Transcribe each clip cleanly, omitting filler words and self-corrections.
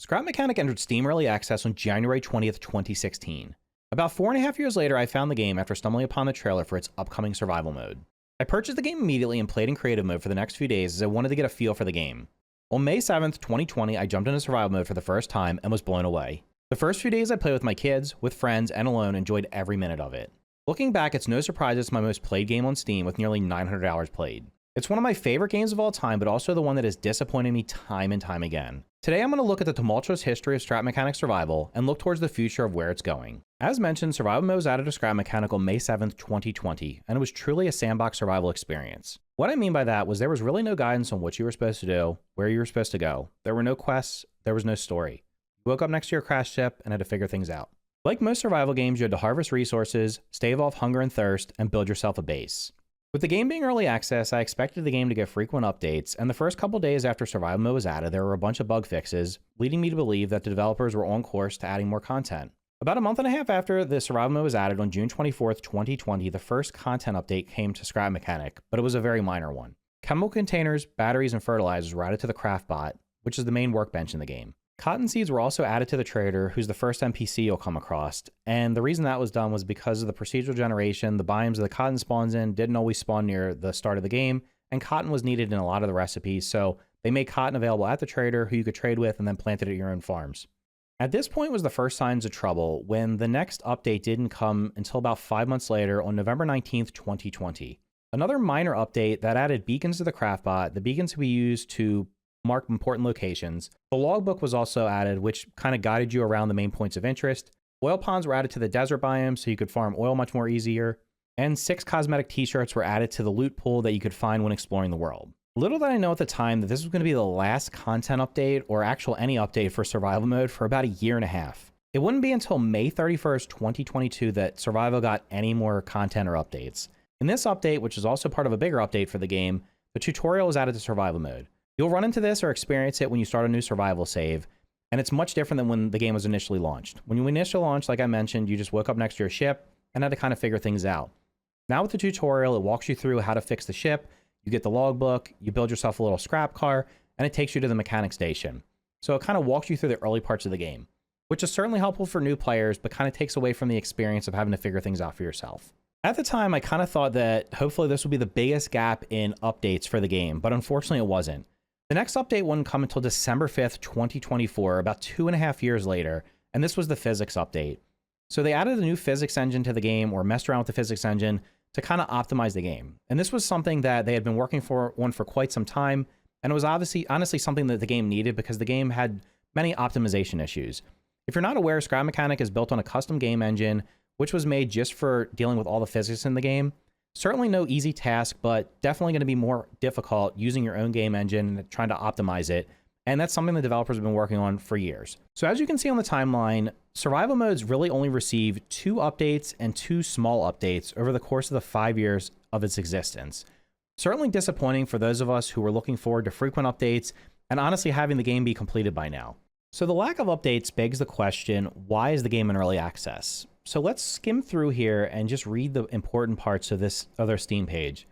Scrap Mechanic entered Steam Early Access on January 20th, 2016. About 4.5 years later, I found the game after stumbling upon the trailer for its upcoming survival mode. I purchased the game immediately and played in creative mode for the next few days as I wanted to get a feel for the game. On May 7th, 2020, I jumped into survival mode for the first time and was blown away. The first few days I played with my kids, with friends, and alone, enjoyed every minute of it. Looking back, it's no surprise it's my most played game on Steam with nearly 900 hours played. It's one of my favorite games of all time, but also the one that has disappointed me time and time again. Today I'm going to look at the tumultuous history of Scrap Mechanic Survival and look towards the future of where it's going. As mentioned, Survival Mode was added to Scrap Mechanic on May 7th, 2020, and it was truly a sandbox survival experience. What I mean by that was there was really no guidance on what you were supposed to do, where you were supposed to go. There were no quests, there was no story. You woke up next to your crashed ship and had to figure things out. Like most survival games, you had to harvest resources, stave off hunger and thirst, and build yourself a base. With the game being early access, I expected the game to get frequent updates, and the first couple days after Survival Mode was added, there were a bunch of bug fixes, leading me to believe that the developers were on course to adding more content. About a month and a half after the Survival Mode was added on June 24th, 2020, the first content update came to Scrap Mechanic, but it was a very minor one. Chemical containers, batteries, and fertilizers were added to the craft bot, which is the main workbench in the game. Cotton seeds were also added to the trader, who's the first NPC you'll come across, and the reason that was done was because of the procedural generation. The biomes the cotton spawns in didn't always spawn near the start of the game, and cotton was needed in a lot of the recipes, so they made cotton available at the trader, who you could trade with, and then plant it at your own farms. At this point was the first signs of trouble, when the next update didn't come until about 5 months later on November 19th, 2020. Another minor update that added beacons to the craft bot. The beacons could be used to mark important locations. The logbook was also added, which kind of guided you around the main points of interest. Oil ponds were added to the desert biome so you could farm oil much more easier. And 6 cosmetic t-shirts were added to the loot pool that you could find when exploring the world. Little did I know at the time that this was going to be the last content update or actual any update for survival mode for about a year and a half. It wouldn't be until May 31st, 2022 that survival got any more content or updates. In this update, which is also part of a bigger update for the game, the tutorial was added to survival mode. You'll run into this or experience it when you start a new survival save, and it's much different than when the game was initially launched. When you initially launched, like I mentioned, you just woke up next to your ship and had to kind of figure things out. Now with the tutorial, it walks you through how to fix the ship, you get the logbook, you build yourself a little scrap car, and it takes you to the mechanic station. So it kind of walks you through the early parts of the game, which is certainly helpful for new players, but kind of takes away from the experience of having to figure things out for yourself. At the time, I kind of thought that hopefully this would be the biggest gap in updates for the game, but unfortunately it wasn't. The next update wouldn't come until December 5th, 2024, about 2.5 years later, and this was the physics update. So they added a new physics engine to the game, or messed around with the physics engine, to kind of optimize the game. And this was something that they had been working on for quite some time, and it was honestly something that the game needed because the game had many optimization issues. If you're not aware, Scrap Mechanic is built on a custom game engine, which was made just for dealing with all the physics in the game. Certainly no easy task, but definitely going to be more difficult using your own game engine and trying to optimize it. And that's something the developers have been working on for years. So as you can see on the timeline, survival modes really only received 2 updates and 2 small updates over the course of the 5 years of its existence. Certainly disappointing for those of us who were looking forward to frequent updates and honestly having the game be completed by now. So the lack of updates begs the question, why is the game in early access? So let's skim through here and just read the important parts of this other Steam page.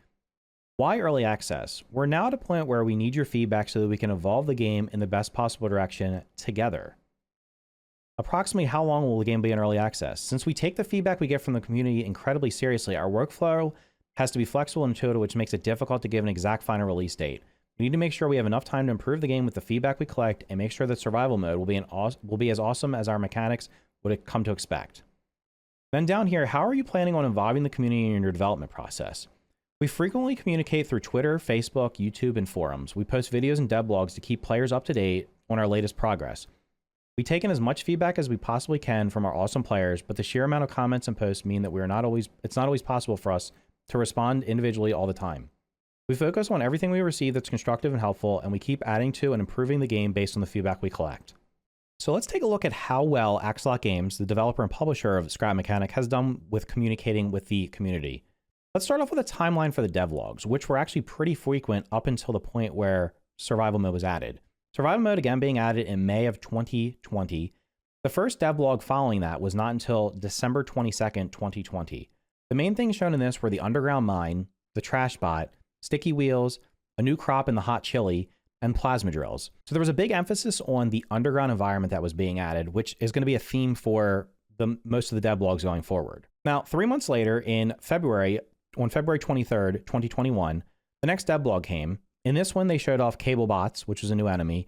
Why early access? We're now at a point where we need your feedback so that we can evolve the game in the best possible direction together. Approximately how long will the game be in early access? Since we take the feedback we get from the community incredibly seriously, our workflow has to be flexible and intuitive, which makes it difficult to give an exact final release date. We need to make sure we have enough time to improve the game with the feedback we collect and make sure that survival mode will be as awesome as our mechanics would come to expect. Then down here, how are you planning on involving the community in your development process? We frequently communicate through Twitter, Facebook, YouTube, and forums. We post videos and devlogs to keep players up to date on our latest progress. We take in as much feedback as we possibly can from our awesome players, but the sheer amount of comments and posts mean that it's not always possible for us to respond individually all the time. We focus on everything we receive that's constructive and helpful, and we keep adding to and improving the game based on the feedback we collect. So let's take a look at how well Axolot Games, the developer and publisher of Scrap Mechanic, has done with communicating with the community. Let's start off with a timeline for the devlogs, which were actually pretty frequent up until the point where survival mode was added. Survival mode again being added in May of 2020. The first devlog following that was not until December 22nd, 2020. The main things shown in this were the underground mine, the trash bot, sticky wheels, a new crop in the hot chili, and plasma drills. So there was a big emphasis on the underground environment that was being added, which is going to be a theme for most of the devlogs going forward. Now, 3 months later, on February 23rd, 2021, the next devlog came. In this one, they showed off cable bots, which was a new enemy,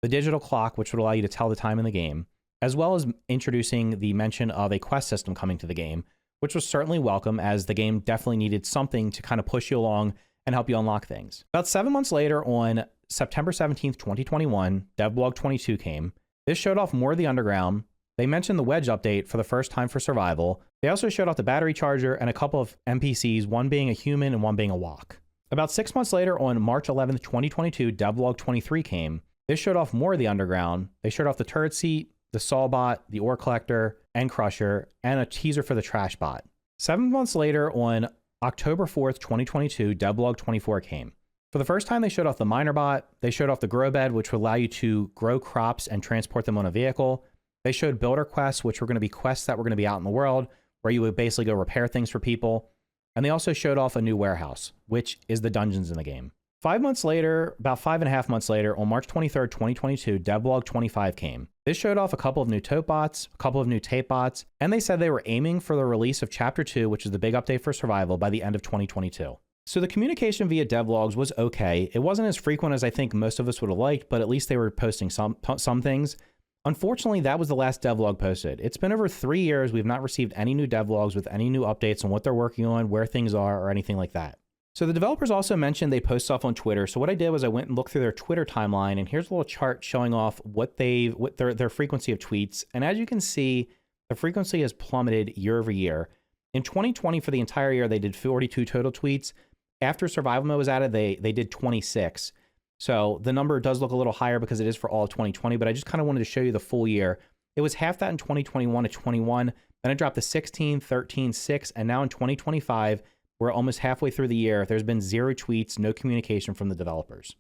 the digital clock, which would allow you to tell the time in the game, as well as introducing the mention of a quest system coming to the game, which was certainly welcome, as the game definitely needed something to kind of push you along and help you unlock things. About 7 months later, on September 17th, 2021, devlog 22 came. This showed off more of the underground. They mentioned the wedge update for the first time for survival. They also showed off the battery charger and a couple of NPCs, one being a human and one being a walk. About 6 months later, on March 11th, 2022, devlog 23 came. This showed off more of the underground. They showed off the turret seat, the Sawbot, the ore collector, and crusher, and a teaser for the trash bot. 7 months later, on October 4th, 2022, devlog 24 came. For the first time, they showed off the miner bot. They showed off the grow bed, which would allow you to grow crops and transport them on a vehicle. They showed builder quests, which were going to be quests that were going to be out in the world, where you would basically go repair things for people. And they also showed off a new warehouse, which is the dungeons in the game. 5 months later, about 5.5 months later, on March 23rd, 2022, devlog 25 came. This showed off a couple of new tote bots, a couple of new tape bots, and they said they were aiming for the release of Chapter 2, which is the big update for survival, by the end of 2022. So the communication via devlogs was okay. It wasn't as frequent as I think most of us would have liked, but at least they were posting some things. Unfortunately, that was the last devlog posted. It's been over 3 years. We've not received any new devlogs with any new updates on what they're working on, where things are, or anything like that. So the developers also mentioned they post stuff on Twitter. So what I did was I went and looked through their Twitter timeline, and here's a little chart showing off what their frequency of tweets. And as you can see, the frequency has plummeted year over year. In 2020, for the entire year, they did 42 total tweets. After survival mode was added, they did 26. So the number does look a little higher because it is for all of 2020, but I just kind of wanted to show you the full year. It was half that in 2021 to 21, then it dropped to 16, 13, 6, and now in 2025, we're almost halfway through the year. There's been 0 tweets, no communication from the developers.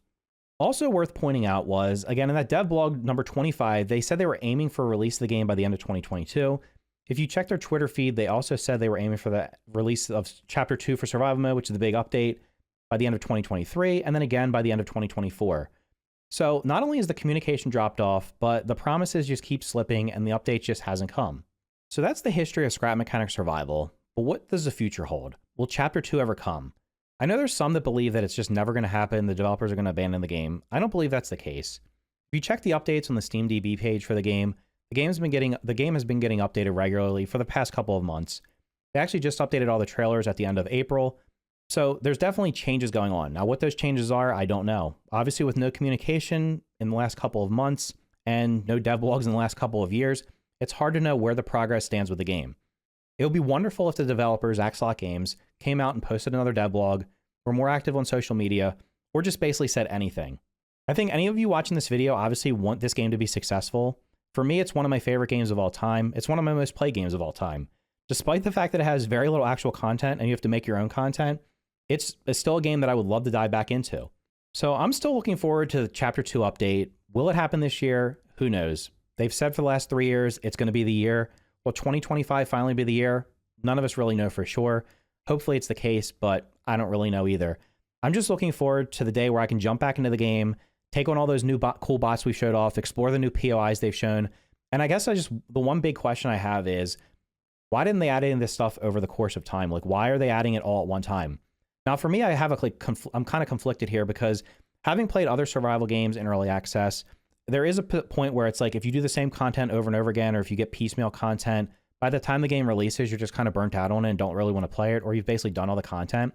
Also worth pointing out was, again, in that devlog number 25, they said they were aiming for a release of the game by the end of 2022. If you check their Twitter feed, they also said they were aiming for the release of Chapter 2 for survival mode, which is the big update, by the end of 2023, and then again by the end of 2024. So not only is the communication dropped off, but the promises just keep slipping and the update just hasn't come. So that's the history of scrap mechanic survival. But what does the future hold? Will Chapter 2 ever come? I know there's some that believe that it's just never going to happen, the developers are going to abandon the game. I don't believe that's the case. If you check the updates on the SteamDB page for the game has been getting updated regularly for the past couple of months. They actually just updated all the trailers at the end of April. So there's definitely changes going on. Now, what those changes are, I don't know. Obviously, with no communication in the last couple of months and no devlogs in the last couple of years, it's hard to know where the progress stands with the game. It would be wonderful if the developers, Axolot Games, came out and posted another devlog, were more active on social media, or just basically said anything. I think any of you watching this video obviously want this game to be successful. For me, it's one of my favorite games of all time. It's one of my most played games of all time. Despite the fact that it has very little actual content and you have to make your own content, it's still a game that I would love to dive back into. So I'm still looking forward to the Chapter 2 update. Will it happen this year? Who knows? They've said for the last 3 years it's going to be the year. Will 2025 finally be the year? None of us really know for sure. Hopefully it's the case, but I don't really know either. I'm just looking forward to the day where I can jump back into the game, take on all those new cool bots we showed off, explore the new POIs they've shown. And I guess the one big question I have is, why didn't they add in this stuff over the course of time? Like, why are they adding it all at one time? Now, for me, I'm kind of conflicted here because having played other survival games in early access, there is a point where it's like, if you do the same content over and over again, or if you get piecemeal content, by the time the game releases, you're just kind of burnt out on it and don't really want to play it, or you've basically done all the content.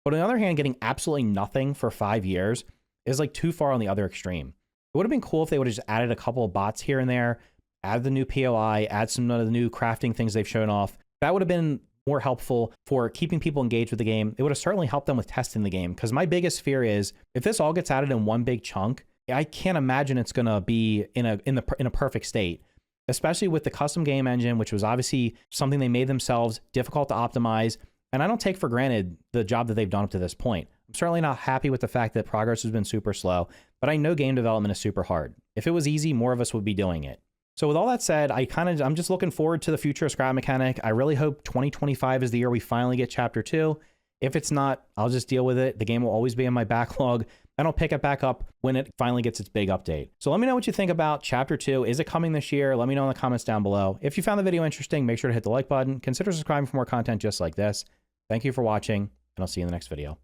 But on the other hand, getting absolutely nothing for 5 years is like too far on the other extreme. It would have been cool if they would have just added a couple of bots here and there, add the new POI, add some of the new crafting things they've shown off. That would have been more helpful for keeping people engaged with the game. It would have certainly helped them with testing the game, because my biggest fear is if this all gets added in one big chunk, I can't imagine it's going to be in a perfect state, especially with the custom game engine, which was obviously something they made themselves, difficult to optimize. And I don't take for granted the job that they've done up to this point. I'm certainly not happy with the fact that progress has been super slow, but I know game development is super hard. If it was easy, more of us would be doing it. So with all that said, I'm just looking forward to the future of Scrap Mechanic. I really hope 2025 is the year we finally get Chapter 2. If it's not, I'll just deal with it. The game will always be in my backlog. and I'll pick it back up when it finally gets its big update. So let me know what you think about Chapter 2. Is it coming this year? Let me know in the comments down below. If you found the video interesting, make sure to hit the like button. Consider subscribing for more content just like this. Thank you for watching, and I'll see you in the next video.